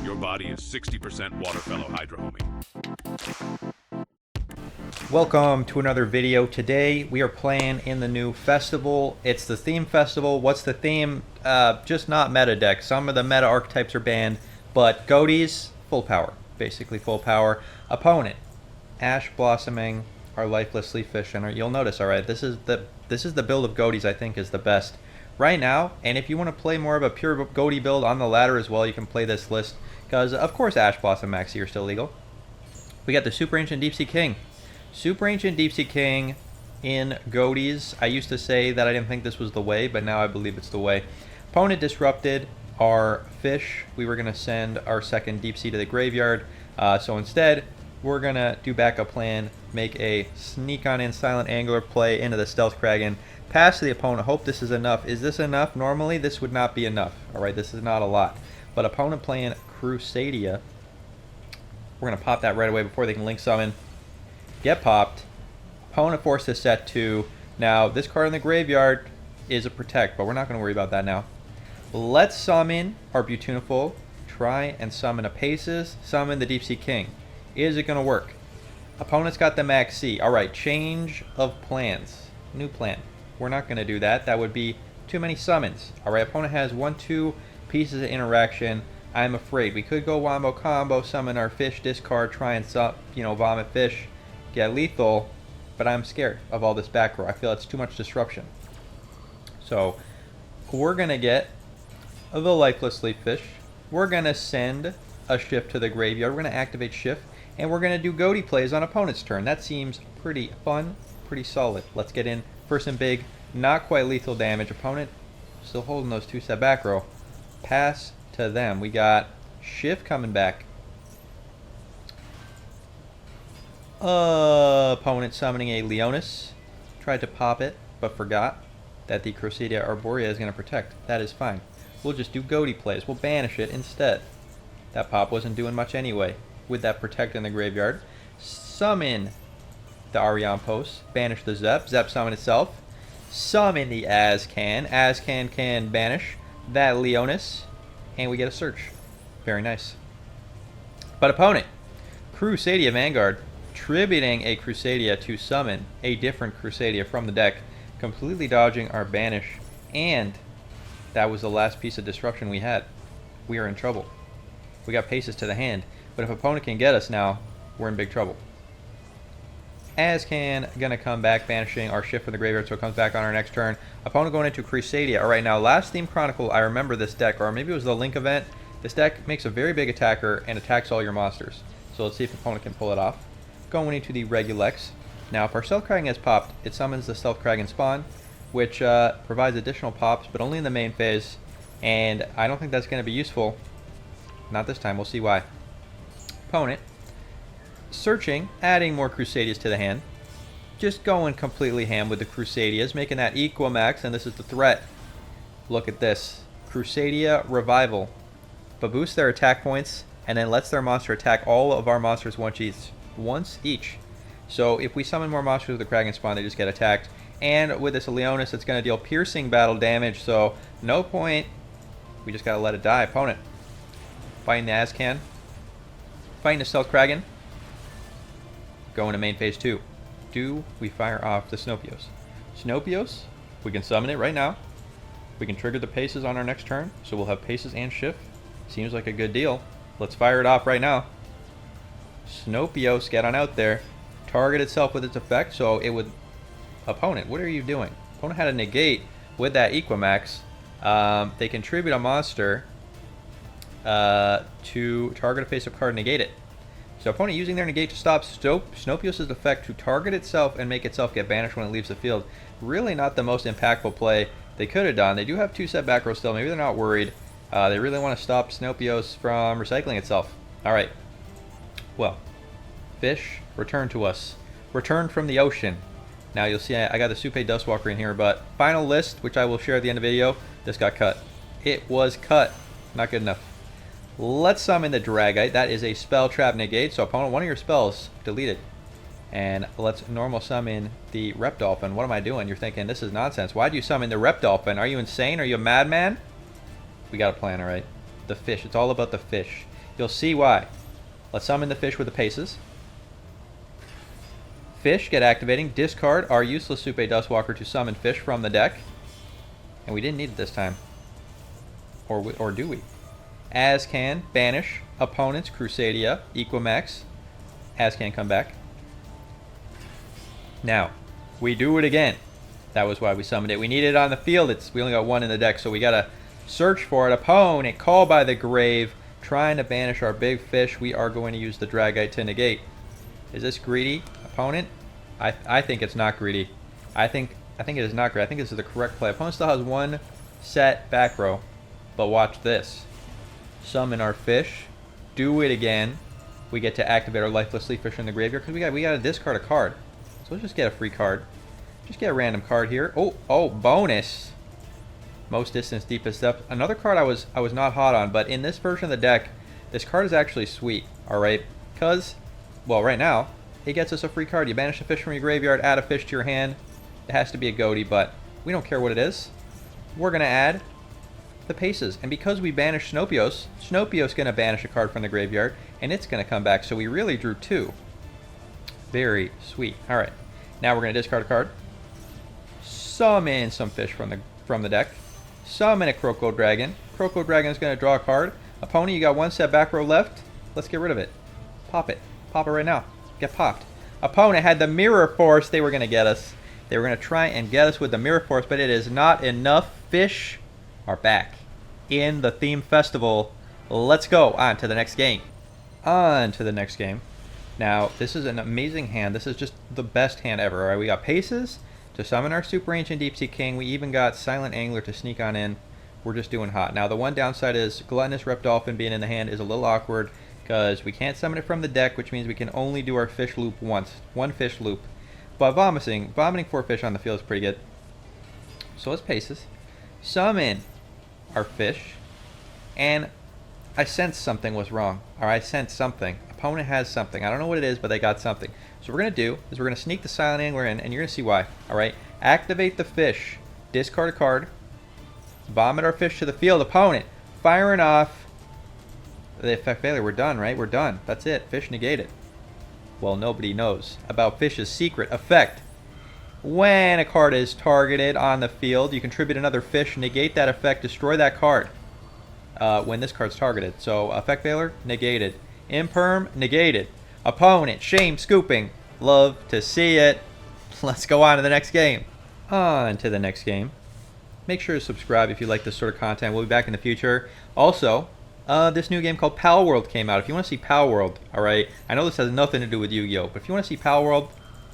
Your body is 60% water, fellow Hydra homie. Welcome to another video. Today we are playing in the new festival. It's the theme festival. What's the theme? Just not meta deck. Some of the meta archetypes are banned, but Ghotis, full power. Basically full power. Opponent, Ash Blossoming, our Lifeless Leaf Fish, and you'll notice, alright, this is the build of Ghotis I think is the best right now. And if you want to play more of a pure Ghoty build on the ladder as well, you can play this list, because of course Ash Blossom Maxi are still legal. We got the Super Ancient Deep Sea King. Super Ancient Deep Sea King in Ghotis. I used to say that I didn't think this was the way, but now I believe it's the way. Opponent disrupted our fish. We were going to send our second Deep Sea to the graveyard. So instead, we're going to do backup plan, make a sneak on in Silent Angler play into the Stealth Kraken, pass to the opponent. Hope this is enough. Is this enough? Normally, this would not be enough. Alright, this is not a lot. But opponent playing Crusadia. We're going to pop that right away before they can link summon. Get popped. Opponent forced to set 2. Now, this card in the graveyard is a protect, but we're not going to worry about that now. Let's summon our Beautiful. Try and summon a Paces. Summon the Deep Sea King. Is it going to work? Opponent's got the Max C. Alright, change of plans. New plan. We're not going to do that. That would be too many summons. Alright, opponent has 1-2 pieces of interaction. I'm afraid. We could go Wombo Combo, summon our fish, discard, try and vomit fish. Get lethal, but I'm scared of all this back row. I feel it's too much disruption. So we're going to get the Lifeless Leaf Fish. We're going to send a Shift to the graveyard. We're going to activate Shift, and we're going to do Ghoty plays on opponent's turn. That seems pretty fun, pretty solid. Let's get in first and big. Not quite lethal damage. Opponent still holding those 2-step back row. Pass to them. We got Shift coming back. Opponent summoning a Leonis. Tried to pop it, but forgot that the Crusadia Arborea is going to protect. That is fine. We'll just do Ghoty plays. We'll banish it instead. That pop wasn't doing much anyway. With that protect in the graveyard. Summon the Arion Post. Banish the Zep. Zep summon itself. Summon the Azcan. Azcan can banish that Leonis. And we get a search. Very nice. But opponent, Crusadia Vanguard, tributing a Crusadia to summon a different Crusadia from the deck, completely dodging our banish, and that was the last piece of disruption we had. We are in trouble. We got Paces to the hand, but if opponent can get us now, we're in big trouble. Azcan gonna come back, banishing our Shift from the graveyard, so it comes back on our next turn. Opponent going into Crusadia. Alright, now last Theme Chronicle, I remember this deck, or maybe it was the Link event. This deck makes a very big attacker and attacks all your monsters. So let's see if opponent can pull it off. Going into the Regulex. Now, if our Stealth Kraken has popped, it summons the Stealth Kraken spawn, which provides additional pops, but only in the main phase. And I don't think that's going to be useful. Not this time. We'll see why. Opponent searching, adding more Crusadias to the hand. Just going completely ham with the Crusadias, making that Equimax, and this is the threat. Look at this. Crusadia Revival. But boosts their attack points, and then lets their monster attack all of our monsters once each. So if we summon more monsters with the Kraken spawn, they just get attacked. And with this Leonis, it's going to deal piercing battle damage, so no point. We just got to let it die. Opponent fighting the Azcan. Fighting the Stealth Kraken. Going to main phase 2. Do we fire off the Snopios? Snopios, we can summon it right now. We can trigger the Paces on our next turn, so we'll have Paces and Shift. Seems like a good deal. Let's fire it off right now. Snopios, get on out there. Target itself with its effect, so it would... Opponent, what are you doing? Opponent had a negate with that Equimax. They contribute a monster to target a face-up card and negate it. So opponent using their negate to stop Snopios' effect to target itself and make itself get banished when it leaves the field. Really not the most impactful play they could have done. They do have 2-set back row still. Maybe they're not worried. They really want to stop Snopios from recycling itself. Alright. Well, fish, return to us. Return from the ocean. Now you'll see I got the Supe Dustwalker in here, but final list, which I will share at the end of the video, this got cut. It was cut. Not good enough. Let's summon the Dragite. That is a spell trap negate, so opponent, one of your spells deleted. And let's normal summon the Repdolphin. What am I doing? You're thinking, this is nonsense. Why do you summon the Repdolphin? Are you insane? Are you a madman? We got a plan, alright. the fish. It's all about the fish. You'll see why. Let's summon the fish with the paces. Fish, get activating. Discard our useless Supe Dustwalker to summon fish from the deck. And we didn't need it this time. Or do we? Azcan, banish. Opponents, Crusadia, Equimax. Azcan, come back. Now, we do it again. That was why we summoned it. We need it on the field. We only got one in the deck, so we gotta search for it. Opponent, call by the grave. Trying to banish our big fish. We are going to use the Dragite to negate. Is this greedy? Opponent? I think it's not greedy. I think it is not greedy. I think this is the correct play. Opponent still has one set back row. But watch this. Summon our fish. Do it again. We get to activate our lifeless leaf fish in the graveyard because we got to discard a card. So let's just get a free card. Just get a random card here. Oh, bonus. Most distance, deepest depth. Another card I was not hot on, but in this version of the deck, this card is actually sweet. All right, because, well, right now it gets us a free card. You banish a fish from your graveyard, add a fish to your hand. It has to be a Ghotis, but we don't care what it is. We're gonna add the paces, and because we banished Snopio's gonna banish a card from the graveyard, and it's gonna come back. So we really drew two. Very sweet. All right, now we're gonna discard a card. Summon some fish from the deck. Summon a Croco Dragon. Croco Dragon is going to draw a card. Opponent, you got one set back row left. Let's get rid of it. Pop it. Pop it right now. Get popped. Opponent had the Mirror Force. They were going to get us. They were going to try and get us with the Mirror Force, but it is not enough. Fish are back in the theme festival. Let's go on to the next game. On to the next game. Now, this is an amazing hand. This is just the best hand ever. All right, we got paces to summon our Super Ancient Deep Sea King. We even got Silent Angler to sneak on in. We're just doing hot. Now, the one downside is Gluttonous Reptolphin being in the hand is a little awkward because we can't summon it from the deck, which means we can only do our fish loop once. One fish loop. But vomiting 4 fish on the field is pretty good. So let's paces. Summon our fish. And I sensed something was wrong. Or I sensed something. Opponent has something. I don't know what it is, but they got something. So what we're going to do is we're going to sneak the Silent Angler in, and you're going to see why. Alright? Activate the fish. Discard a card. Vomit our fish to the field. Opponent. Firing off. The effect failure. We're done, right? We're done. That's it. Fish negated. Well, nobody knows about Fish's secret effect. When a card is targeted on the field, you contribute another fish, negate that effect, destroy that card. When this card's targeted. So, effect failure, negated. Imperm, negated. Opponent, shame scooping. Love to see it. Let's go on to the next game. On to the next game. Make sure to subscribe if you like this sort of content. We'll be back in the future. Also, this new game called Pal World came out. If you want to see Pal World, alright, I know this has nothing to do with Yu-Gi-Oh, but if you want to see Pal World,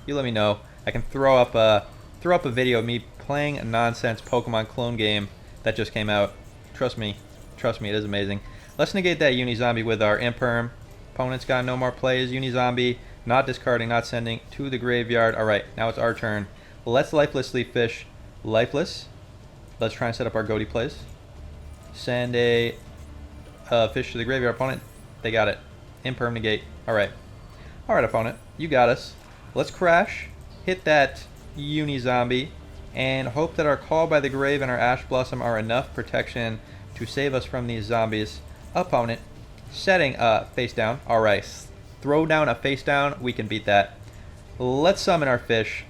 you let me know. I can throw up a video of me playing a nonsense Pokemon clone game that just came out. Trust me, it is amazing. Let's negate that Uni-Zombie with our Imperm. Opponent's got no more plays. Uni-Zombie, not discarding, not sending to the graveyard. Alright, now it's our turn. Let's Lifeless Leaf Fish. Lifeless. Let's try and set up our Ghotis plays. Send a fish to the graveyard. Opponent, they got it. Imperm, negate. Alright. Alright, opponent, you got us. Let's crash. Hit that Uni-Zombie. And hope that our Call by the Grave and our Ash Blossom are enough protection to save us from these zombies. Opponent, setting face down. Alright, throw down a face down. We can beat that. Let's summon our fish.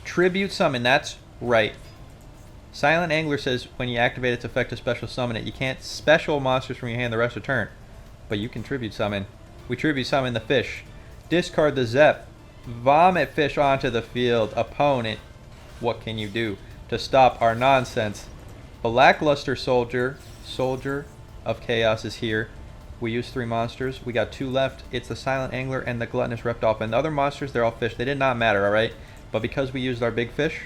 Tribute summon, that's right. Silent Angler says when you activate its effect to special summon it, you can't special monsters from your hand the rest of turn. But you can tribute summon. We tribute summon the fish. Discard the Zep. Vomit fish onto the field. Opponent, what can you do to stop our nonsense? Blackluster Soldier of Chaos is here. We use 3 monsters. We got 2 left. It's the Silent Angler and the Gluttonous Reptolphin. The other monsters, they're all fish. They did not matter, alright? But because we used our big fish,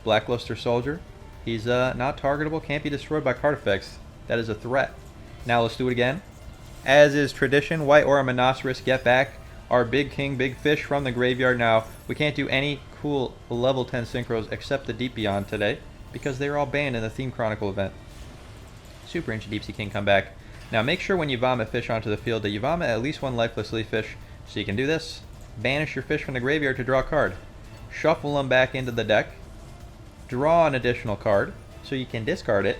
Blackluster Soldier, he's not targetable, can't be destroyed by card effects. That is a threat. Now let's do it again. As is tradition, White Aura Monoceros, get back our big king, big fish from the graveyard. Now, we can't do any cool level 10 synchros except the Deep Beyond today, because they were all banned in the Theme Chronicle event. Super Ancient Deep Sea King come back. Now make sure when you vomit fish onto the field that you vomit at least 1 lifeless leaf fish. So you can do this. Banish your fish from the graveyard to draw a card. Shuffle them back into the deck. Draw an additional card so you can discard it.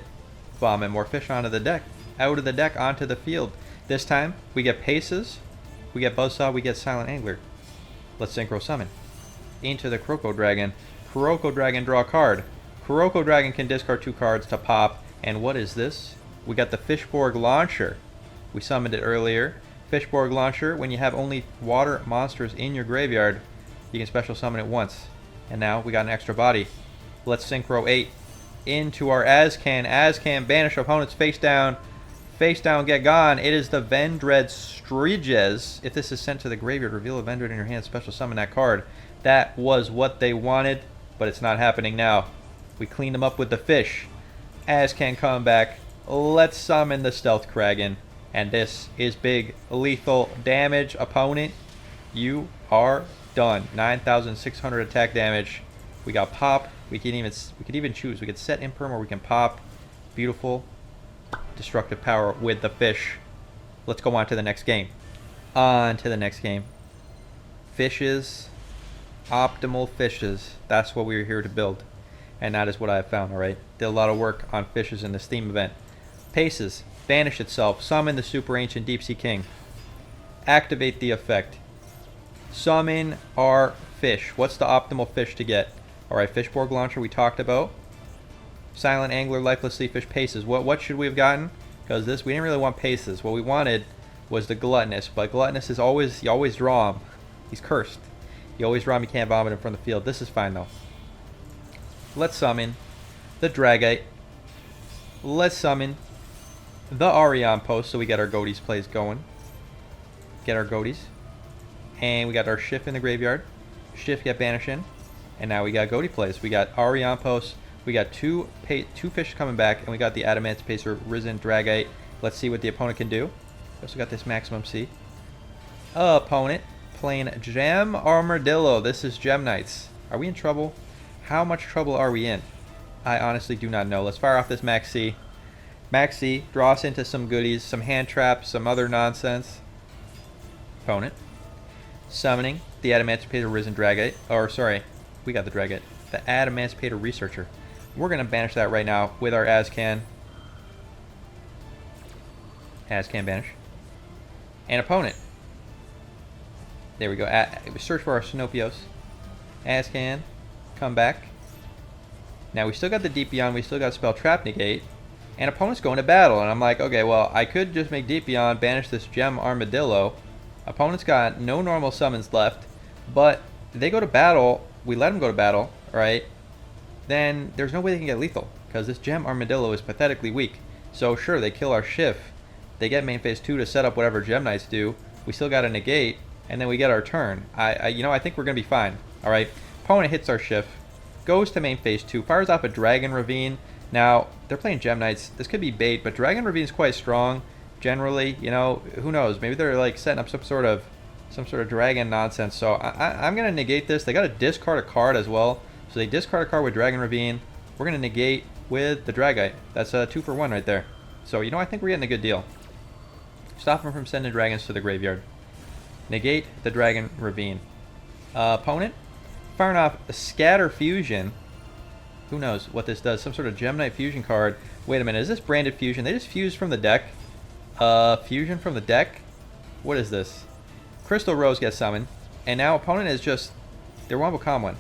Vomit more fish onto the deck. out of the deck onto the field. This time, we get Paces, we get Buzzsaw, we get Silent Angler. Let's Synchro Summon. Into the Kuroko Dragon. Kuroko Dragon, draw a card. Kuroko Dragon can discard 2 cards to pop. And what is this? We got the Fishborg Launcher. We summoned it earlier. Fishborg Launcher, when you have only water monsters in your graveyard, you can special summon it once. And now we got an extra body. Let's Synchro 8 into our Azcan. Azcan, banish opponent's face down. Face down, get gone. It is the Vendread Striges. If this is sent to the graveyard, reveal a Vendread in your hand, special summon that card. That was what they wanted, but it's not happening now. We cleaned them up with the fish. Azcan come back. Let's summon the Stealth Kraken. And this is big lethal damage. Opponent, you are done. 9,600 attack damage. We got pop. We could even choose. We could set Imperm or we can pop. Beautiful destructive power with the fish. Let's go on to the next game. On to the next game. Fishes. Optimal fishes. That's what we were here to build. And that is what I have found, alright? Did a lot of work on fishes in this theme event. Paces. Banish itself. Summon the Super Ancient Deep Sea King. Activate the effect. Summon our fish. What's the optimal fish to get? Alright, Fishborg Launcher we talked about. Silent Angler, Lifeless Sea Fish, Paces. What should we have gotten? Because we didn't really want Paces. What we wanted was the Gluttonous. But Gluttonous is always, you always draw him. He's cursed. You always draw him, you can't vomit him from the field. This is fine though. Let's summon the Dragite. Let's summon the Arion Post so we get our Ghotis plays going. Get our Ghotis. And we got our Shift in the graveyard. Shift get banishing. And now we got Ghoty plays. We got Arion Post. We got two fish coming back. And we got the Adamant Pacer Risen Dragite. Let's see what the opponent can do. We also got this Maximum C. Opponent playing Gem Armadillo. This is Gem Knights. Are we in trouble? How much trouble are we in? I honestly do not know. Let's fire off this Max C. Max C, draw us into some goodies, some hand traps, some other nonsense. Opponent. Summoning the Adamantipator Risen Dragite. Or, sorry, we got the Dragite. The Adamantipator Researcher. We're going to banish that right now with our Azcan. Azcan banish. And opponent. There we go. Search for our Sinopios. Azcan. Come back. Now we still got the Deep Beyond. We still got Spell Trap Negate. And opponent's going to battle. And I'm like, okay, well, I could just make Deep Beyond, banish this Gem Armadillo. Opponent's got no normal summons left. But they go to battle. We let them go to battle, right? Then there's no way they can get lethal. Because this Gem Armadillo is pathetically weak. So sure, they kill our Shift. They get main phase 2 to set up whatever Gem Knights do. We still got a negate. And then we get our turn. I think we're going to be fine. Alright. Opponent hits our Shift. Goes to main phase 2. Fires off a Dragon Ravine. Now, they're playing Gem Knights. This could be bait, but Dragon Ravine is quite strong. Generally, you know, who knows? Maybe they're like setting up some sort of dragon nonsense. So I'm going to negate this. They got to discard a card as well. So they discard a card with Dragon Ravine. We're going to negate with the Dragite. That's a 2 for 1 right there. So, you know, I think we're getting a good deal. Stop them from sending dragons to the graveyard. Negate the Dragon Ravine. Opponent, firing off a Scatter Fusion. Who knows what this does? Some sort of Gem Knight Fusion card. Wait a minute, is this branded Fusion? They just fused from the deck. Fusion from the deck? What is this? Crystal Rose gets summoned. And now opponent is just... They're Wombo Comwin.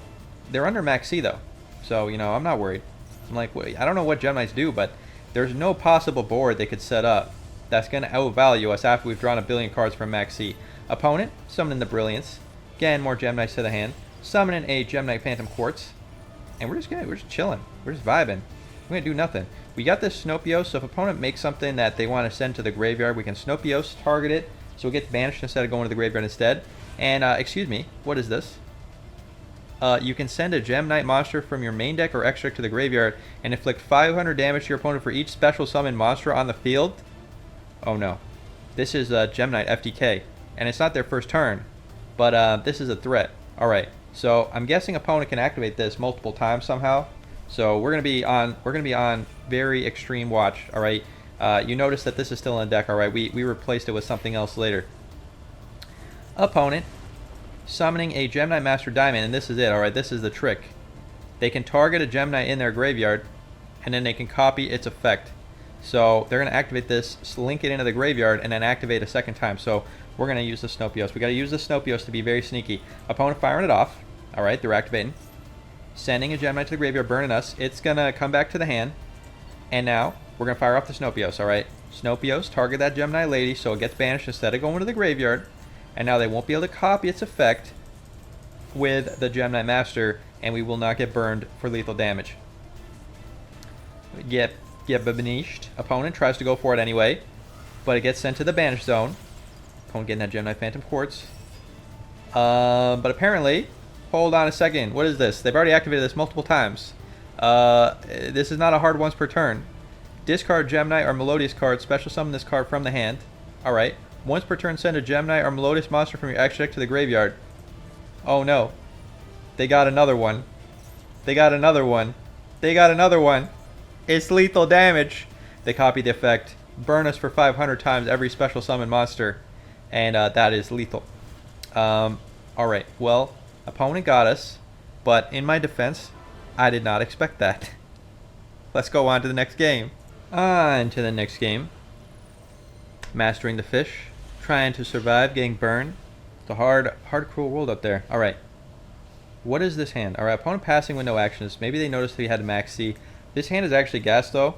They're under Max C though. So, you know, I'm not worried. I'm like, wait, I don't know what Gem Knights do, but there's no possible board they could set up that's going to outvalue us after we've drawn a billion cards from Max C. Opponent, summoning the Brilliance. Again, more Gem Knights to the hand. Summoning a Gem Knight Phantom Quartz. And we're just chilling. We're just vibing. We're going to do nothing. We got this Sinopios, so if opponent makes something that they want to send to the graveyard, we can Sinopios, target it, so we get banished instead of going to the graveyard instead. And, excuse me, what is this? You can send a Gem Knight monster from your main deck or extra deck to the graveyard and inflict 500 damage to your opponent for each special summon monster on the field. Oh no. This is Gem Knight FDK, and it's not their first turn, but this is a threat. Alright, so I'm guessing opponent can activate this multiple times somehow. So we're gonna be on very extreme watch. All right, you notice that this is still in the deck. All right, we replaced it with something else later. Opponent summoning a Gem Knight Master Diamond, and this is it. All right, this is the trick. They can target a Gem Knight in their graveyard, and then they can copy its effect. So they're going to activate this, link it into the graveyard, and then activate a second time. So we're going to use the Snopios. We got to use the Snopios to be very sneaky. Opponent firing it off. All right, they're activating. Sending a Gemini to the graveyard, burning us. It's going to come back to the hand. And now we're going to fire off the Snopios, all right? Snopios, target that Gemini lady so it gets banished instead of going to the graveyard. And now they won't be able to copy its effect with the Gemini Master, and we will not get burned for lethal damage. Get banished. Opponent tries to go for it anyway, but it gets sent to the banish zone. Opponent getting that Gemini Phantom Quartz. But apparently, hold on a second. What is this? They've already activated this multiple times. This is not a hard once per turn. Discard Gemini or Melodious card. Special summon this card from the hand. Alright. Once per turn, send a Gemini or Melodious monster from your action deck to the graveyard. Oh no. They got another one. They got another one. They got another one. It's lethal damage. They copy the effect. Burn us for 500 times every special summon monster. And that is lethal. Alright. Well, opponent got us. But in my defense, I did not expect that. Let's go on to the next game. On to the next game. Mastering the fish. Trying to survive, getting burned. It's a hard, cruel world up there. Alright. What is this hand? Alright, opponent passing with no actions. Maybe they noticed that he had a max C. This hand is actually gas though.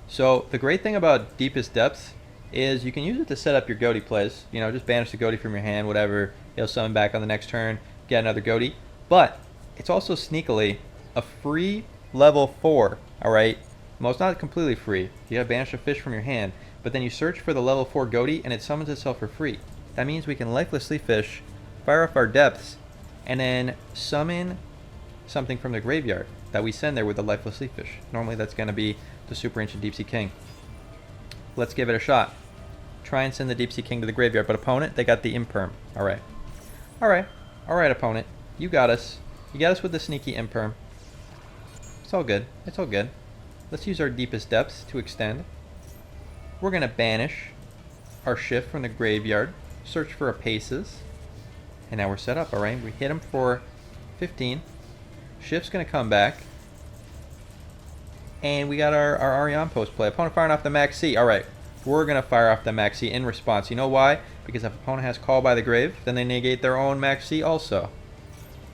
So the great thing about Deepest Depths is you can use it to set up your Ghotis plays. You know, just banish the Ghotis from your hand, whatever. It'll summon back on the next turn, get another Ghotis. But it's also sneakily a free level 4. Alright? Well, it's not completely free. You gotta banish a fish from your hand, but then you search for the level 4 Ghotis and it summons itself for free. That means we can lifelessly fish, fire off our depths, and then summon something from the graveyard that we send there with the lifelessly fish. Normally that's gonna be the Super Ancient Deep Sea King. Let's give it a shot. Try and send the Deep Sea King to the graveyard, but opponent, they got the Imperm. Alright. Alright. Alright, opponent. You got us. You got us with the sneaky Imperm. It's all good. It's all good. Let's use our Deepest Depths to extend. We're going to banish our Shift from the graveyard. Search for a Paces. And now we're set up, alright? We hit him for 15. Shift's going to come back. And we got our Ariane post play. Opponent firing off the Max C. Alright, we're going to fire off the Max C in response. You know why? Because if opponent has Call by the Grave, then they negate their own Max C also.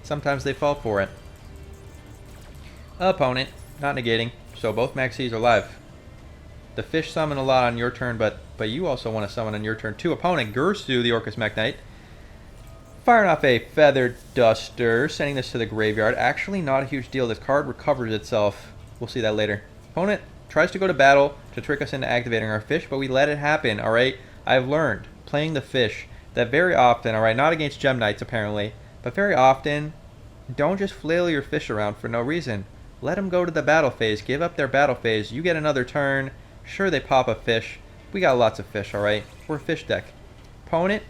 Sometimes they fall for it. Opponent, not negating. So both Max Cs are live. The fish summon a lot on your turn, but you also want to summon on your turn too. Opponent, Gursu, the Orcus Mekk-Knight. Firing off a Feathered Duster, sending this to the graveyard. Actually not a huge deal. This card recovers itself. We'll see that later. Opponent tries to go to battle to trick us into activating our fish, but we let it happen, alright? I've learned, playing the fish, that very often, alright, not against Gem Knights apparently, but very often, don't just flail your fish around for no reason. Let them go to the battle phase. Give up their battle phase. You get another turn. Sure, they pop a fish. We got lots of fish, alright? We're a fish deck. Opponent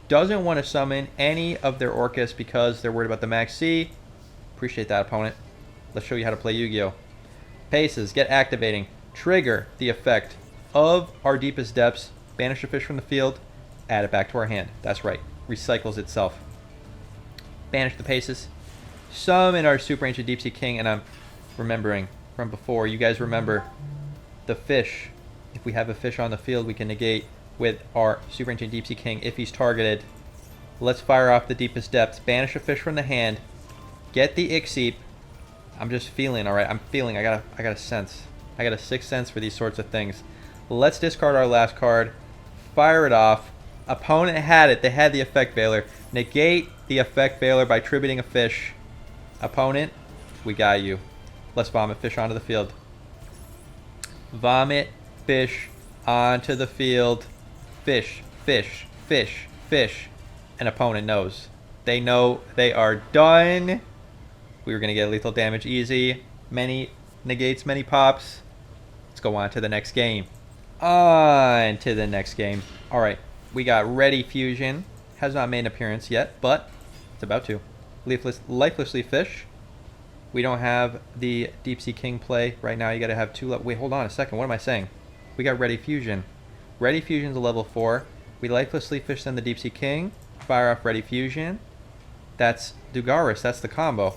doesn't want to summon any of their Orcus because they're worried about the Max C. Appreciate that, opponent. Let's show you how to play Yu-Gi-Oh! Paces, get activating. Trigger the effect of our Deepest Depths. Banish a fish from the field. Add it back to our hand. That's right. Recycles itself. Banish the Paces. Summon our Super Ancient Deep Sea King, and I'm remembering from before, you guys remember the fish. If we have a fish on the field, we can negate with our Super Ancient Deep Sea King if he's targeted. Let's fire off the Deepest Depths. Banish a fish from the hand. Get the Ixeep. I'm just feeling, alright? I'm feeling. I got a sense. I got a sixth sense for these sorts of things. Let's discard our last card. Fire it off. Opponent had it. They had the Effect Veiler. Negate the Effect Veiler by tributing a fish. Opponent, we got you. Let's vomit fish onto the field. Vomit fish onto the field. Fish, fish, fish, fish. An opponent knows. They know they are done. We were going to get lethal damage easy. Many negates, many pops. Let's go on to the next game. On to the next game. Alright, we got Ready Fusion. Has not made an appearance yet, but it's about to. Lifelessly fish. We don't have the Deep Sea King play right now. You got to have two. Wait, hold on a second. What am I saying? We got Ready Fusion. Ready Fusion's a level 4. We lifelessly fish then the Deep Sea King. Fire off Ready Fusion. That's Dugaris. That's the combo.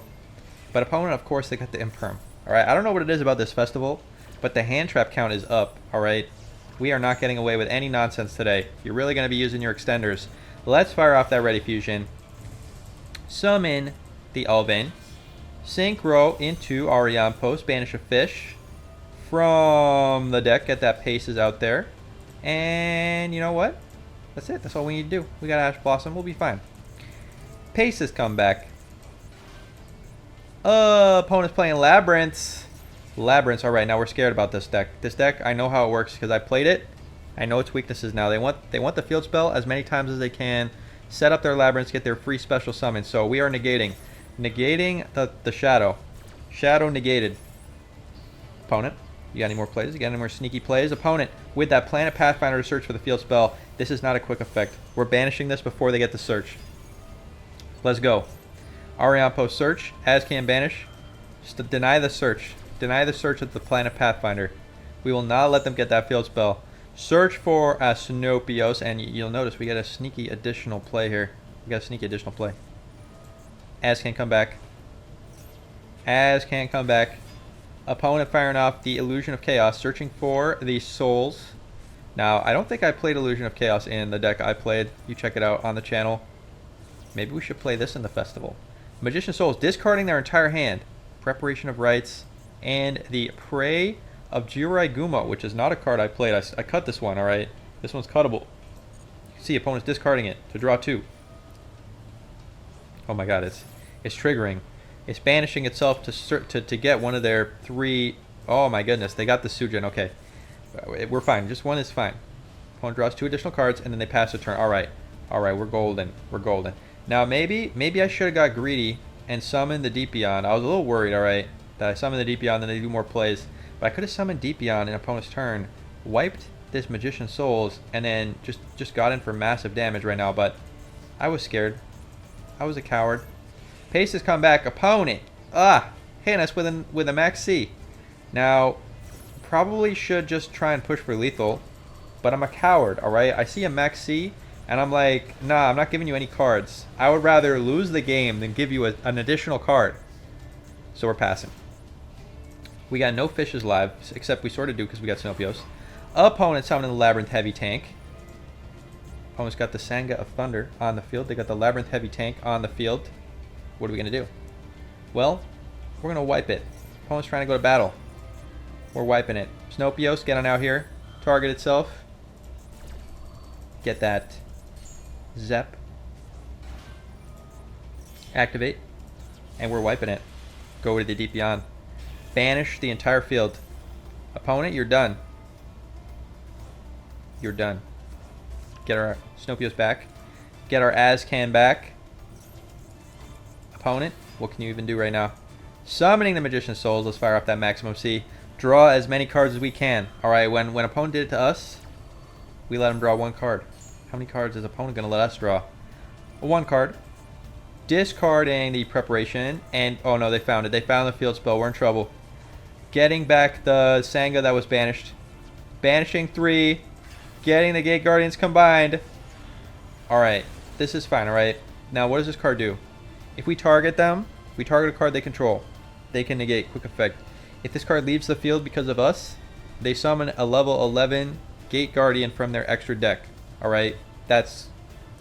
But opponent, of course, they got the Imperm. Alright, I don't know what it is about this festival, but the hand trap count is up, alright? We are not getting away with any nonsense today. You're really going to be using your extenders. Let's fire off that Ready Fusion. Summon the Ulvane. Synchro into Arion Post. Banish a fish from the deck. Get that Paces out there. And you know what? That's it. That's all we need to do. We got Ash Blossom. We'll be fine. Paces come back. Opponent's playing Labyrinths. Labyrinths. Alright, now we're scared about this deck. This deck, I know how it works because I played it. I know its weaknesses now. They want the field spell as many times as they can. Set up their Labyrinths, get their free special summon. So we are negating. Negating the Shadow. Shadow negated. Opponent, you got any more plays? You got any more sneaky plays? Opponent, with that Planet Pathfinder to search for the field spell. This is not a quick effect. We're banishing this before they get the search. Let's go. Arion Post search. As can banish. Just deny the search. Deny the search of the Planet Pathfinder. We will not let them get that field spell. Search for Snopios, and you'll notice we get a sneaky additional play here. We got a sneaky additional play. As can come back. As can come back. Opponent firing off the Illusion of Chaos, searching for the souls. Now, I don't think I played Illusion of Chaos in the deck I played. You check it out on the channel. Maybe we should play this in the festival. Magician Souls, discarding their entire hand. Preparation of Rites, and the Prey of Jirai Gumo, which is not a card I played. I cut this one, alright? This one's cuttable. You can see opponent's discarding it to draw 2. Oh my god, it's triggering. It's banishing itself to get one of their 3. Oh my goodness, they got the Sujin. Okay, we're fine. Just one is fine. Opponent draws 2 additional cards, and then they pass a turn. Alright, alright, we're golden. We're golden. Now maybe I should have got greedy and summoned the Deep Beyond. I was a little worried, alright, that I summoned the Deep Beyond, then they do more plays. But I could have summoned Deep Beyond in opponent's turn, wiped this Magician Souls, and then just got in for massive damage right now. But I was scared. I was a coward. Paces come back. Opponent. Hitting us with a Max C. Now, probably should just try and push for lethal, but I'm a coward, alright? I see a Max C, and I'm like, nah, I'm not giving you any cards. I would rather lose the game than give you an additional card. So we're passing. We got no fishes live, except we sort of do because we got Snopios. Opponent summoning the Labyrinth Heavy Tank. Opponent's got the Sanga of Thunder on the field. They got the Labyrinth Heavy Tank on the field. What are we going to do? Well, we're going to wipe it. Opponent's trying to go to battle. We're wiping it. Snopios, get on out here. Target itself. Get that Zep. Activate. And we're wiping it. Go to the Deep Beyond. Banish the entire field. Opponent, you're done. You're done. Get our Snopios back. Get our Azcan back. Opponent, what can you even do right now? Summoning the Magician Souls. Let's fire off that maximum C. Draw as many cards as we can. Alright, when opponent did it to us, we let him draw 1 card. How many cards is opponent going to let us draw? 1 card. Discarding the preparation. And, oh no, they found it. They found the field spell. We're in trouble. Getting back the Sanga that was banished. Banishing 3. Getting the Gate Guardians combined. Alright, this is fine, alright? Now, what does this card do? If we target them, we target a card they control. They can negate, quick effect. If this card leaves the field because of us, they summon a level 11 Gate Guardian from their extra deck. Alright, that's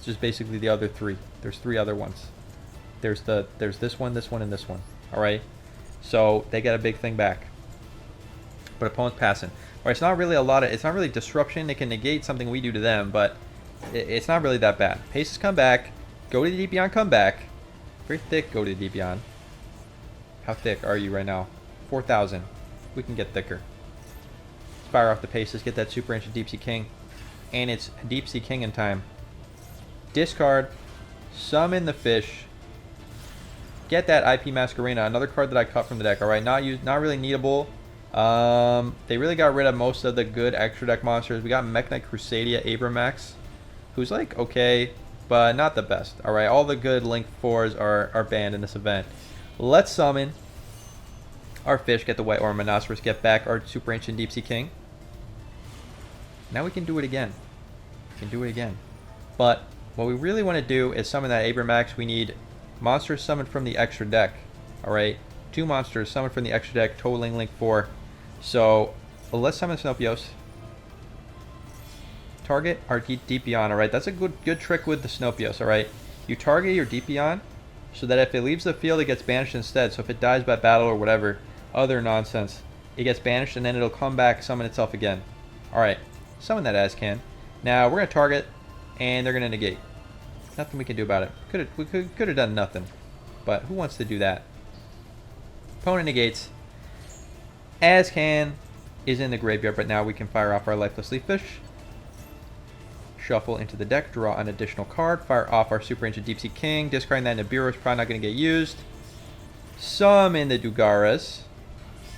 just basically the other 3. There's 3 other ones. There's this one, and this one. Alright, so they get a big thing back. But opponent's passing. Alright, it's not really it's not really disruption. They can negate something we do to them, but it's not really that bad. Paces come back. Go to the Deep Beyond, come back. Very thick, go to the Deep Beyond. How thick are you right now? 4,000. We can get thicker. Fire off the Paces, get that Super Ancient Deep Sea King. And it's Deep Sea King in time. Discard. Summon the fish. Get that IP Masquerena, another card that I cut from the deck. Alright, not really needable. They really got rid of most of the good extra deck monsters. We got Mech Knight Crusadia Abramax, who's like okay, but not the best. Alright, all the good Link 4s are banned in this event. Let's summon our fish, get the White Orm Monoceros, get back our Super Ancient Deep Sea King. Now we can do it again. We can do it again. But what we really want to do is summon that Abramax. We need monsters summoned from the extra deck. Alright, 2 monsters summoned from the extra deck, totaling Link 4. So let's summon Snopios. Target our deep beyond. All right, that's a good trick with the Snopios. All right, you target your deep beyond so that if it leaves the field, it gets banished instead. So if it dies by battle or whatever other nonsense, it gets banished and then it'll come back, summon itself again. All right, summon that Azcan. Now we're gonna target, and they're gonna negate. Nothing we can do about it. We could have done nothing, but who wants to do that? Opponent negates. Azcan is in the graveyard, but now we can fire off our Lifeless Leaf Fish. Shuffle into the deck, draw an additional card, fire off our Super Ancient Deep Sea King, discarding that Nibiru is probably not going to get used. Summon the Dugaras,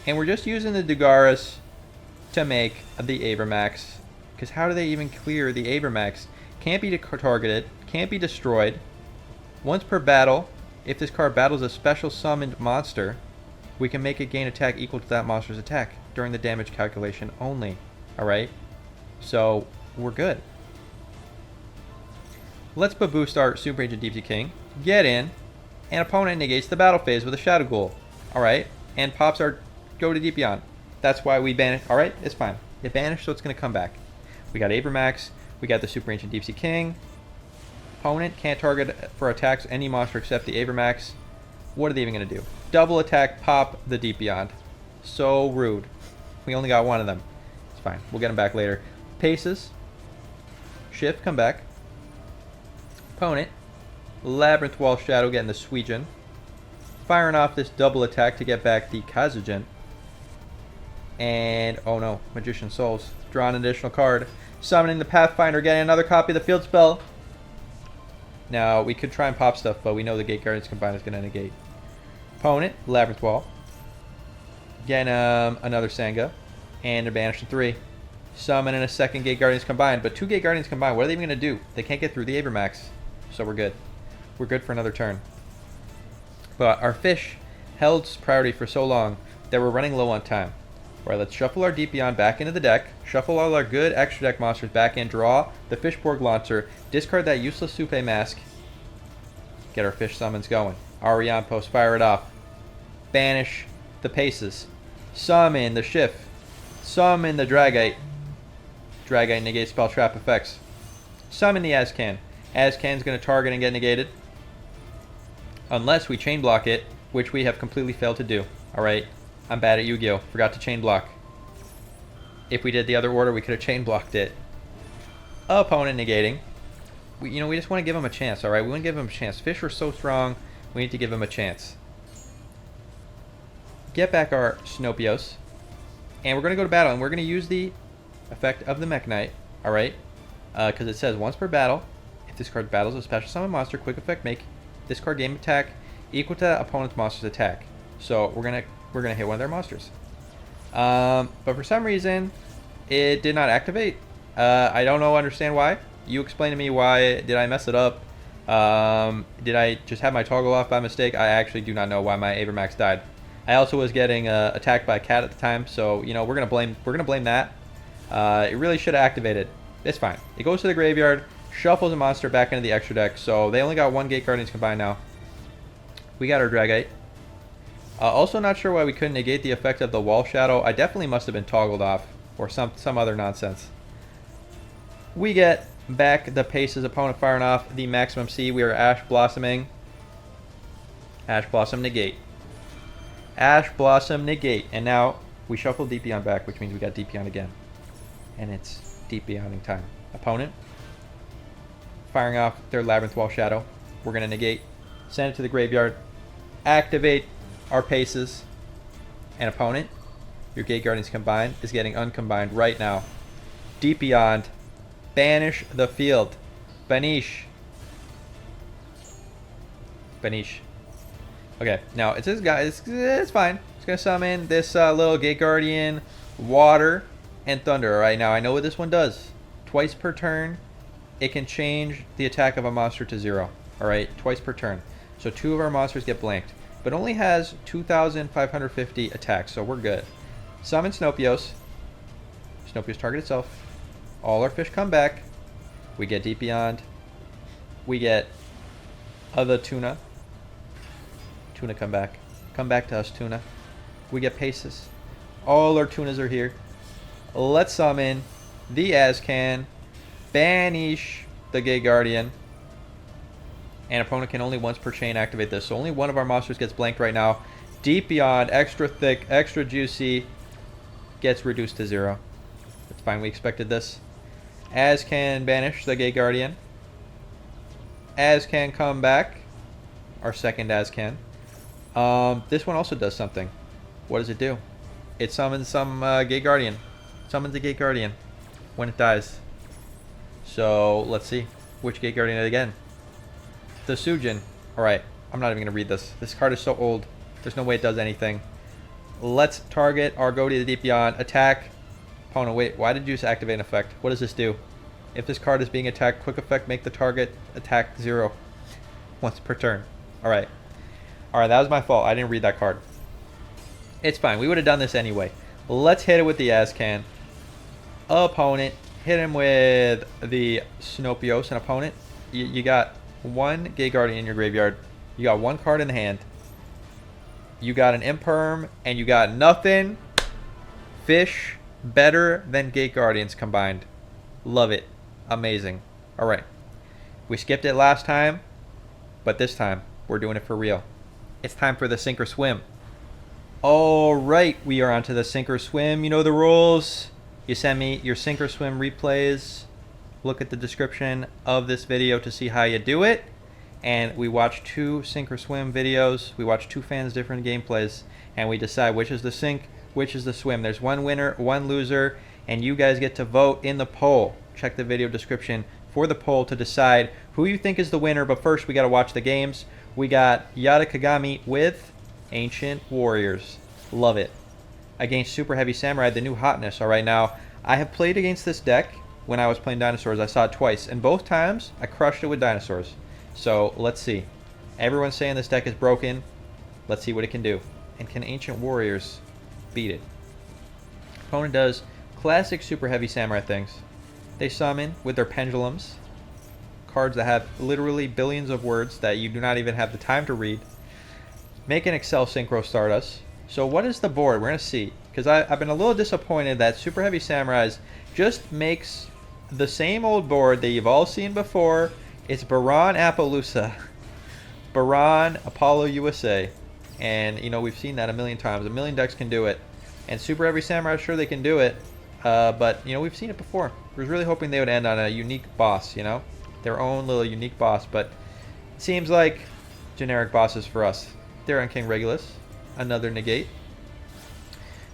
and we're just using the Dugaras to make the Avermax, because how do they even clear the Avermax? Can't be targeted, can't be destroyed. Once per battle, if this card battles a special summoned monster, we can make it gain attack equal to that monster's attack during the damage calculation only. Alright? So, we're good. Let's boost our Super Ancient Deep Sea King, get in, and opponent negates the battle phase with a Shadow Ghoul. Alright? And pops our Go to Deep Beyond. That's why we banish. Alright? It's fine. It banished, so it's going to come back. We got Avermax. We got the Super Ancient Deep Sea King. Opponent can't target for attacks any monster except the Avermax. What are they even going to do? Double attack, pop the Deep Beyond. So rude. We only got one of them. It's fine. We'll get them back later. Paces. Shift, come back. Opponent. Labyrinth Wall Shadow, getting the Suijin. Firing off this double attack to get back the Kazujin. And, oh no, Magician Souls. Draw an additional card. Summoning the Pathfinder, getting another copy of the field spell. Now, we could try and pop stuff, but we know the Gate Guardians combined is going to negate. Opponent, Labyrinth Wall. Getting another Sanga. And they're banished to 3. Summoning a second Gate Guardians combined, but 2 Gate Guardians combined, what are they even going to do? They can't get through the Avermax. So we're good. We're good for another turn. But our fish held priority for so long that we're running low on time. Alright, let's shuffle our Deep Beyond back into the deck. Shuffle all our good extra deck monsters back in. Draw the Fishborg Launcher. Discard that useless Supe Mask. Get our fish summons going. Arion Post, fire it off. Banish the Paces. Summon the Shift. Summon the Dragite. Dragite negates spell trap effects. Summon the Azcan. Azcan's going to target and get negated. Unless we chain block it, which we have completely failed to do. Alright, I'm bad at Yu-Gi-Oh! Forgot to chain block. If we did the other order, we could have chain blocked it. Opponent negating. We just want to give him a chance, alright? We want to give him a chance. Fish are so strong, we need to give him a chance. Get back our Snopios. And we're going to go to battle, and we're going to use the effect of the Mech Knight, alright? Because it says once per battle, if this card battles a special summon monster, quick effect, make this card game attack equal to opponent's monster's attack. So we're gonna hit one of their monsters. But for some reason, it did not activate. I don't understand why. You explain to me why. Did I mess it up? Did I just have my toggle off by mistake? I actually do not know why my Avermax died. I also was getting attacked by a cat at the time, so we're gonna blame that. It really should have activated. It's fine. It goes to the graveyard, shuffles a monster back into the extra deck, so they only got 1 Gate Guardians combined now. We got our Dragite. Also not sure why we couldn't negate the effect of the Wall Shadow. I definitely must have been toggled off, or some other nonsense. We get back the Paces, opponent firing off the Maximum C. We are Ash Blossoming. Ash Blossom negate. Ash Blossom negate. And now we shuffle Deep Beyond back, which means we got Deep Beyond again. And it's Deep Beyonding time. Opponent firing off their Labyrinth Wall Shadow. We're going to negate. Send it to the graveyard. Activate our Paces. And opponent, your Gate Guardians combined is getting uncombined right now. Deep Beyond. Banish the field. Banish. Banish. Okay, now it's this guy. It's fine. It's going to summon this little Gate Guardian, Water, and Thunder. Alright, now I know what this one does. Twice per turn, it can change the attack of a monster to 0. Alright, twice per turn. So 2 of our monsters get blanked. But only has 2,550 attacks, so we're good. Summon Snopios. Snopios target itself. All our fish come back. We get Deep Beyond. We get other Tuna. Tuna come back. Come back to us, Tuna. We get Paces. All our Tunas are here. Let's summon the Azcan, banish the Gate Guardian, and opponent can only once per chain activate this. So only one of our monsters gets blanked right now. Deep Beyond, extra thick, extra juicy, gets reduced to 0. That's fine, we expected this. Azcan banish the Gate Guardian. Azcan come back. Our second Azcan. This one also does something. What does it do? It summons some Gate Guardian. Summons a Gate Guardian when it dies. So let's see which Gate Guardian again. The Sujin. Alright, I'm not even going to read this. This card is so old. There's no way it does anything. Let's target our Ghotis the Deep Beyond. Attack. Opponent, wait, why did you just activate an effect? What does this do? If this card is being attacked, quick effect, make the target attack 0 once per turn. Alright. Alright, that was my fault. I didn't read that card. It's fine. We would have done this anyway. Let's hit it with the Azcan. Opponent. Hit him with the Snopios. An opponent. You got one Gate Guardian in your graveyard. You got one card in the hand. You got an Imperm. And you got nothing. Fish better than Gate Guardians combined. Love it. Amazing. Alright. We skipped it last time. But this time, we're doing it for real. It's time for the sink or swim. Alright, we are onto the sink or swim. You know the rules. You send me your sink or swim replays. Look at the description of this video to see how you do it. And we watch 2 sink or swim videos. We watch 2 fans' different gameplays. And we decide which is the sink, which is the swim. There's one winner, one loser. And you guys get to vote in the poll. Check the video description for the poll to decide who you think is the winner. But first, we got to watch the games. We got Yada Kagami with Ancient Warriors. Love it. Against Super Heavy Samurai, the new hotness. Alright, now, I have played against this deck when I was playing dinosaurs. I saw it twice. And both times, I crushed it with dinosaurs. So, let's see. Everyone's saying this deck is broken. Let's see what it can do. And can Ancient Warriors beat it? Opponent does classic Super Heavy Samurai things. They summon with their pendulums. Cards that have literally billions of words that you do not even have the time to read. Make an Excel Synchro Stardust. So what is the board? We're going to see. Because I've been a little disappointed that Super Heavy Samurais just makes the same old board that you've all seen before. It's Baron Appaloosa. Baron Apollo USA. And, you know, we've seen that a million times. A million decks can do it. And Super Heavy Samurai, sure they can do it. But, you know, we've seen it before. I was really hoping they would end on a unique boss, you know? Their own little unique boss. But it seems like generic bosses for us. Therion King Regulus. Another negate.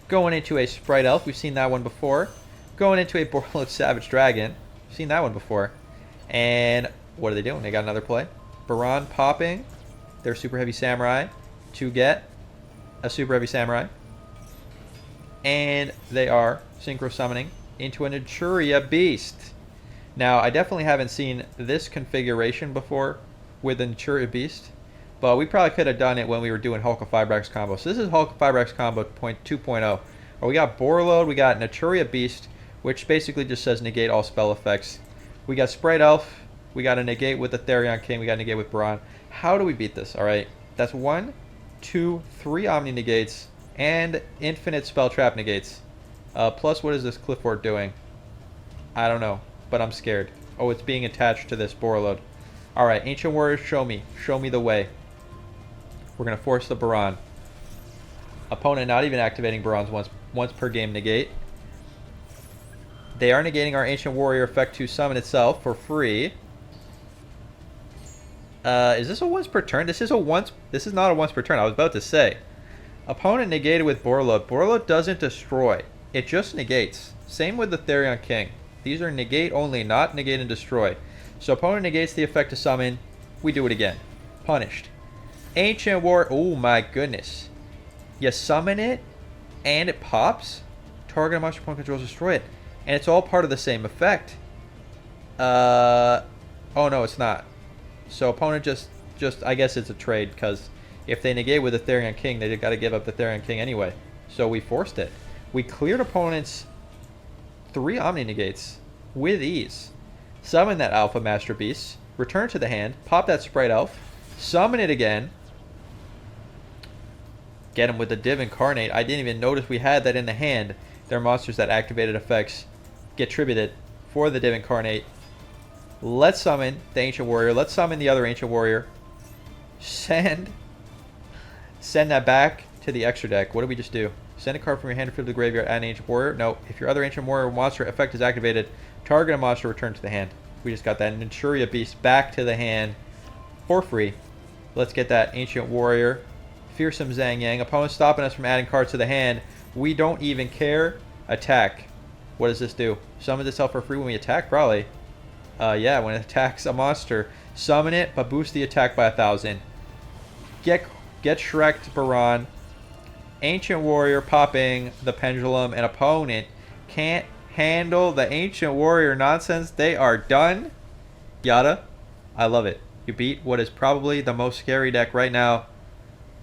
Going into a Sprite Elf. We've seen that one before. Going into a Borreload Savage Dragon. We've seen that one before. And what are they doing? They got another play. Baron popping their Super Heavy Samurai to get a Super Heavy Samurai. And they are synchro summoning into an Naturia Beast. Now, I definitely haven't seen this configuration before with a Naturia Beast. But we probably could have done it when we were doing Hulk of Fibrax combo. So this is Hulk of Fibrax combo 2.0. We got Borreload, we got Naturia Beast, which basically just says negate all spell effects. We got Sprite Elf, we got a negate with the Therion King, we got a negate with Baron. How do we beat this? Alright, that's 1, 2, 3 Omni negates, and infinite spell trap negates. Plus, what is this Clifford doing? I don't know, but I'm scared. Oh, it's being attached to this Borreload. Alright, Ancient Warriors, show me. Show me the way. We're going to force the Baron. Opponent not even activating Barons once per game negate. They are negating our Ancient Warrior effect to summon itself for free. Is this a once per turn? This is not a once per turn. I was about to say. Opponent negated with Borreload. Borreload doesn't destroy. It just negates. Same with the Therion King. These are negate only, not negate and destroy. So opponent negates the effect to summon. We do it again. Punished. Ancient War. Oh my goodness. You summon it and it pops. Target monster opponent controls, destroy it. And it's all part of the same effect. Oh no, it's not. So opponent just I guess it's a trade, because if they negate with the Therion King, they got to give up the Therion King anyway. So we forced it. We cleared opponent's 3 Omni negates with ease. Summon that Alpha Master Beast. Return to the hand. Pop that Sprite Elf. Summon it again. Get him with the Div Incarnate. I didn't even notice we had that in the hand. They're monsters that activated effects get tributed for the Div Incarnate. Let's summon the Ancient Warrior. Let's summon the other Ancient Warrior. Send that back to the extra deck. What did we just do? Send a card from your hand or field to the graveyard, add an Ancient Warrior. No, if your other Ancient Warrior monster effect is activated, target a monster, return to the hand. We just got that Naturia Beast back to the hand for free. Let's get that Ancient Warrior. Fearsome Zhang Yang. Opponent stopping us from adding cards to the hand. We don't even care. Attack. What does this do? Summons itself for free when we attack? Probably. Yeah, when it attacks a monster. Summon it, but boost the attack by 1,000. Get Shrek'd Baron. Ancient Warrior popping the Pendulum. An opponent can't handle the Ancient Warrior nonsense. They are done. Yada. I love it. You beat what is probably the most scary deck right now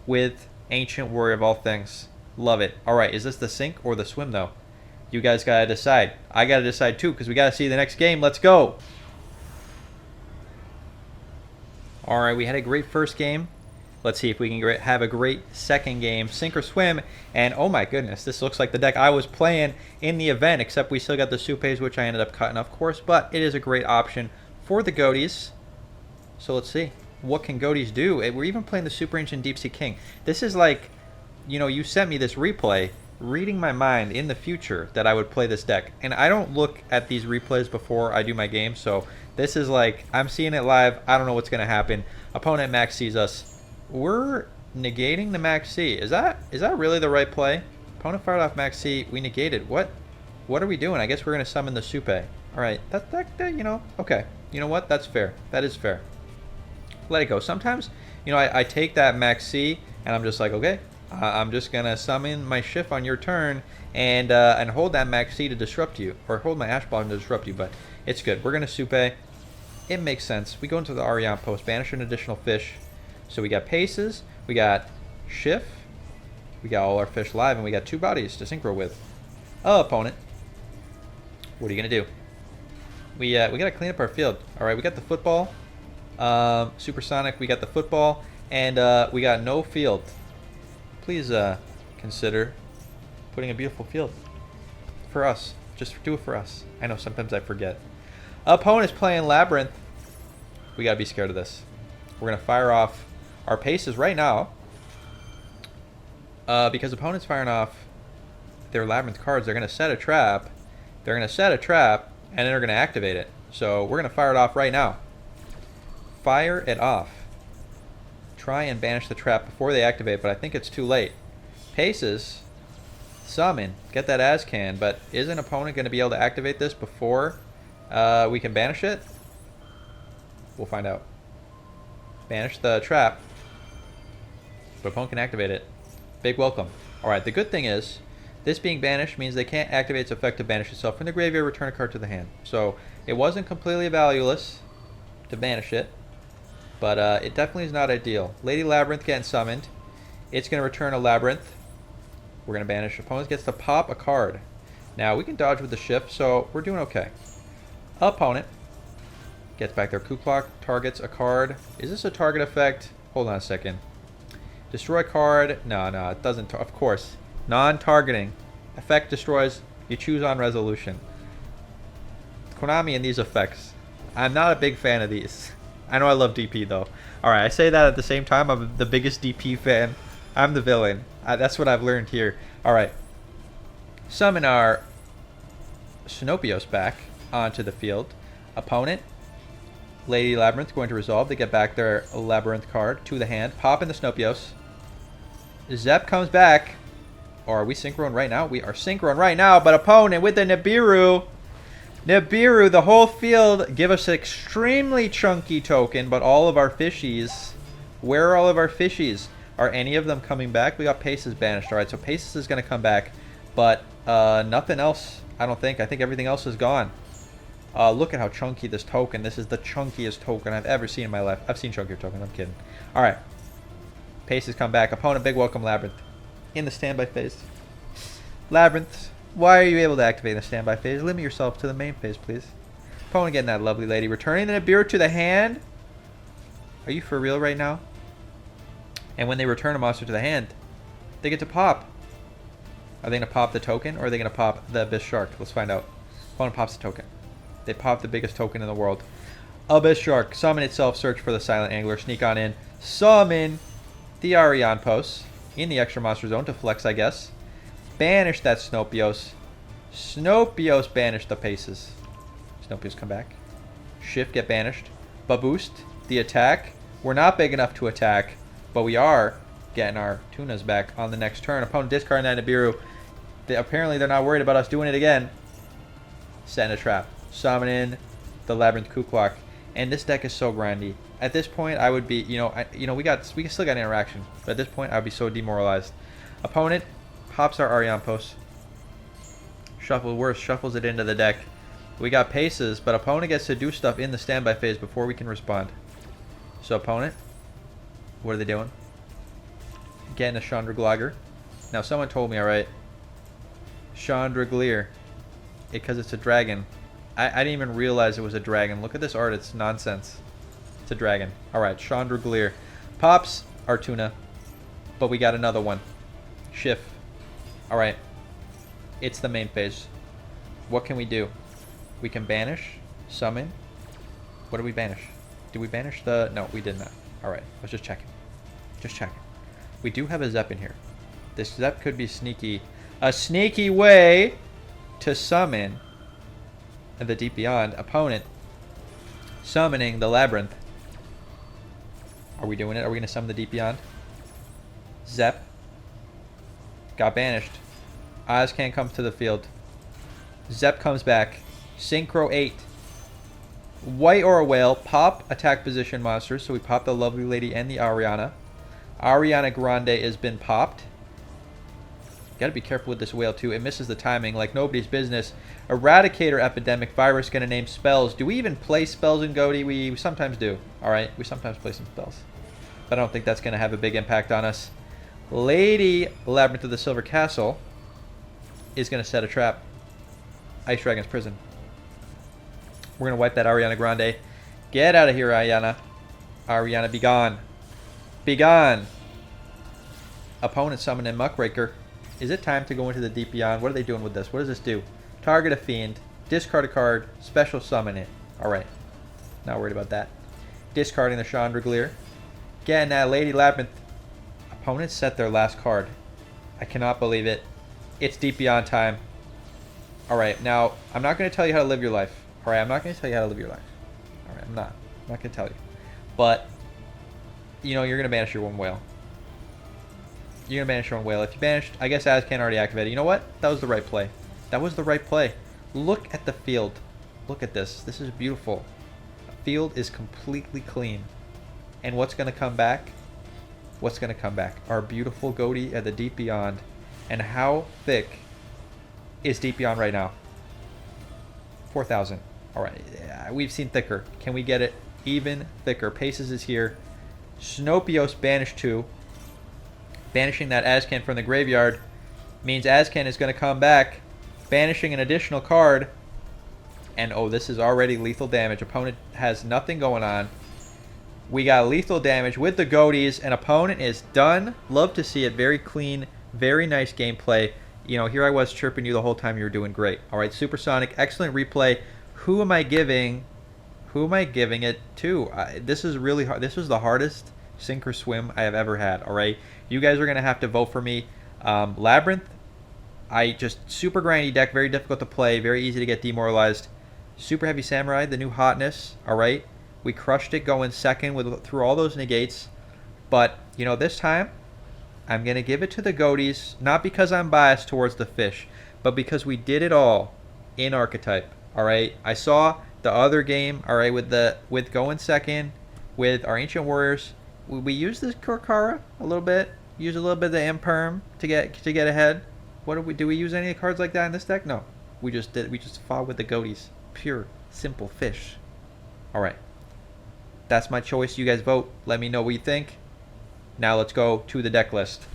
with Ancient Warrior of all things. Love it. Alright, is this the sink or the swim though? You guys gotta decide. I gotta decide too, because we gotta see the next game. Let's go! Alright, we had a great first game. Let's see if we can have a great second game. Sink or swim. And oh my goodness, this looks like the deck I was playing in the event, except we still got the Supes, which I ended up cutting, of course. But it is a great option for the Ghotis. So let's see. What can Ghotis do? We're even playing the Super Ancient Deep Sea King. This is like, you know, you sent me this replay, reading my mind in the future that I would play this deck. And I don't look at these replays before I do my game, so this is like, I'm seeing it live. I don't know what's going to happen. Opponent Max sees us. We're negating the Max C. Is that really the right play? Opponent fired off Max C. We negated. What are we doing? I guess we're going to summon the Supe. Alright, that, you know, okay. You know what? That's fair. That is fair. Let it go. Sometimes, you know, I take that Max C and I'm just like, okay, I'm just gonna summon my Shift on your turn and hold that Max C to disrupt you, or hold my Ash Blossom to disrupt you. But it's good. We're gonna Supe. It makes sense. We go into the Ariane Post, banish an additional fish. So we got Paces, we got Shift, we got all our fish live, and we got 2 bodies to synchro with. Opponent, what are you gonna do? We gotta clean up our field. All right, we got the football. Supersonic, we got the football, and we got no field. Please consider putting a beautiful field for us. Just do it for us. I know sometimes I forget. Opponent's playing Labyrinth. We gotta be scared of this. We're gonna fire off our Paces right now, because opponent's firing off their Labyrinth cards. They're gonna set a trap. They're gonna set a trap, and then they're gonna activate it. So we're gonna fire it off right now. Fire it off. Try and banish the trap before they activate, but I think it's too late. Paces, summon, get that Azcan, but is an opponent going to be able to activate this before we can banish it? We'll find out. Banish the trap, but opponent can activate it. Big welcome. Alright, the good thing is, this being banished means they can't activate its effect to banish itself from the graveyard, return a card to the hand. So it wasn't completely valueless to banish it. But it definitely is not ideal. Lady Labyrinth getting summoned. It's going to return a Labyrinth. We're going to banish. Opponent gets to pop a card. Now, we can dodge with the Shift, so we're doing okay. Opponent gets back their Coup Clock, targets a card. Is this a target effect? Hold on a second. Destroy card. No, it doesn't. Of course. Non-targeting. Effect destroys. You choose on resolution. Konami and these effects. I'm not a big fan of these. I know I love DP though. Alright, I say that at the same time. I'm the biggest DP fan. I'm the villain. That's what I've learned here. Alright. Summon our Sinopios back onto the field. Opponent. Lady Labyrinth going to resolve. They get back their Labyrinth card to the hand. Pop in the Sinopios. Zep comes back. Or are we synchroned right now? We are synchroned right now, but opponent with the Nibiru. Nibiru, the whole field, give us an extremely chunky token, but all of our fishies, where are all of our fishies? Are any of them coming back? We got Paces banished. Alright, so Paces is going to come back, but nothing else, I don't think. I think everything else is gone. Look at how chunky this token. This is the chunkiest token I've ever seen in my life. I've seen chunkier token, I'm kidding. Alright, Paces come back. Opponent, big welcome, Labyrinth. In the standby phase. Labyrinth. Why are you able to activate in the standby phase? Limit yourself to the main phase, please. Opponent getting that lovely lady. Returning the Nibiru to the hand. Are you for real right now? And when they return a monster to the hand, they get to pop. Are they going to pop the token, or are they going to pop the Abyss Shark? Let's find out. Opponent pops the token. They pop the biggest token in the world. Abyss Shark. Summon itself. Search for the Silent Angler. Sneak on in. Summon the Arion Post in the extra monster zone to flex, I guess. Banish that Snopios. Snopios banish the Paces. Snopios come back. Shift, get banished. Baboost, the attack. We're not big enough to attack, but we are getting our tunas back on the next turn. Opponent discarding that Nibiru. Apparently they're not worried about us doing it again. Setting a trap. Summoning the Labyrinth Kuklok. And this deck is so grindy. At this point, I would be, we still got interaction, but at this point, I would be so demoralized. Opponent pops our Arion Post. Shuffles it into the deck. We got Paces, but opponent gets to do stuff in the standby phase before we can respond. So opponent, what are they doing? Getting a Chandraglager. Now someone told me, alright, Chandragleer, because it's a dragon. I didn't even realize it was a dragon. Look at this art, it's nonsense. It's a dragon. Alright, Chandragleer. Pops Artuna, but we got another one. Shift. Alright, it's the main phase. What can we do? We can banish, summon. What did we banish? Did we banish the... No, we did not. Alright, let's just checking. Just checking. We do have a Zep in here. This Zep could be sneaky. A sneaky way to summon the Deep Beyond. Opponent summoning the Labyrinth. Are we doing it? Are we going to summon the Deep Beyond? Zep. Got banished. Ozcan comes to the field. Zep comes back. Synchro 8. White or a whale. Pop attack position monsters. So we pop the Lovely Lady and the Ariana. Ariana Grande has been popped. Got to be careful with this whale too. It misses the timing like nobody's business. Eradicator Epidemic Virus. Going to name spells. Do we even play spells in Ghotis? We sometimes do. Alright, we sometimes play some spells. But I don't think that's going to have a big impact on us. Lady Labyrinth of the Silver Castle is going to set a trap. Ice Dragon's Prison. We're going to wipe that Ariana Grande. Get out of here, Ariana. Ariana, be gone. Be gone. Opponent summoning Muckraker. Is it time to go into the Deep Beyond? What are they doing with this? What does this do? Target a fiend. Discard a card. Special summon it. Alright. Not worried about that. Discarding the Chandragleer. Getting that Lady Labyrinth. Opponents set their last card. I cannot believe it. It's Deep Beyond time. Alright, now, I'm not going to tell you how to live your life. Alright, I'm not going to tell you how to live your life. Alright, I'm not going to tell you. But, you're going to banish your one whale. You're going to banish your one whale. If you banished, I guess Azcan already activated. You know what? That was the right play. That was the right play. Look at the field. Look at this. This is beautiful. The field is completely clean. And what's going to come back? What's going to come back? Our beautiful Ghotis at the Deep Beyond. And how thick is Deep Beyond right now? 4,000. Alright, we've seen thicker. Can we get it even thicker? Paces is here. Snopios banished 2. Banishing that Azcan from the graveyard means Azcan is going to come back, banishing an additional card. And oh, this is already lethal damage. Opponent has nothing going on. We got lethal damage with the Ghotis, and opponent is done. Love to see it. Very clean, very nice gameplay. Here I was chirping you the whole time you were doing great. All right, Supersonic, excellent replay. Who am I giving it to? This is really hard. This was the hardest sink or swim I have ever had. All right, you guys are going to have to vote for me. Labyrinth, super grindy deck, very difficult to play, very easy to get demoralized. Super Heavy Samurai, the new hotness. All right, we crushed it going second through all those negates. But, this time, I'm going to give it to the Ghotis, not because I'm biased towards the fish, but because we did it all in Archetype. All right, I saw the other game, all right, with going second, with our Ancient Warriors. We used this Korkara a little bit, use a little bit of the Imperm to get ahead. Do we use any cards like that in this deck? No, we just fought with the Ghotis. Pure, simple fish. All right, that's my choice. You guys vote. Let me know what you think. Now let's go to the deck list.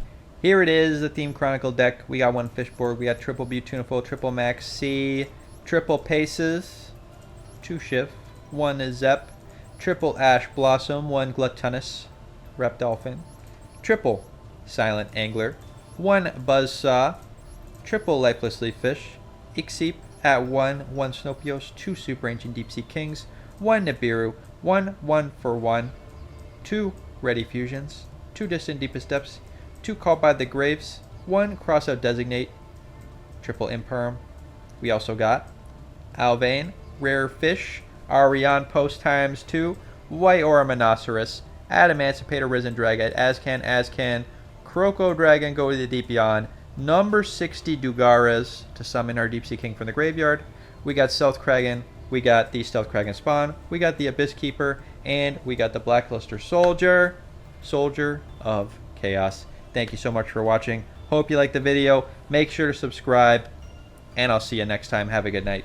Here it is, the Theme Chronicle deck. We got one fish board. We got triple Beautiful, triple Max C, triple Paces, 2 Shift, 1 Zep, triple Ash Blossom, 1 Gluttonous Repdolphin, triple Silent Angler, 1 Buzzsaw, triple Lifeless Leaf Fish, Ixip at 1, 1 Snopios, 2 Super Ancient Deep Sea Kings, 1 Nibiru, 1 for 1, 2 Ready Fusions, 2 Distant Deepest Depths, 2 Called by the Graves, 1 Crossout Designate, triple Imperm. We also got Alvain, Rare Fish, Arion Post times 2, White Aura Monoceros, Adamancipator Risen Dragon, Azcan, Croco Dragon, Go to the Deep Beyond, number 60 Dugaras to summon our Deep Sea King from the graveyard. We got Stealth Kraken, we got the Stealth Kraken Spawn, we got the Abyss Keeper, and we got the Blackluster Soldier of Chaos. Thank you so much for watching. Hope you liked the video. Make sure to subscribe, and I'll see you next time. Have a good night.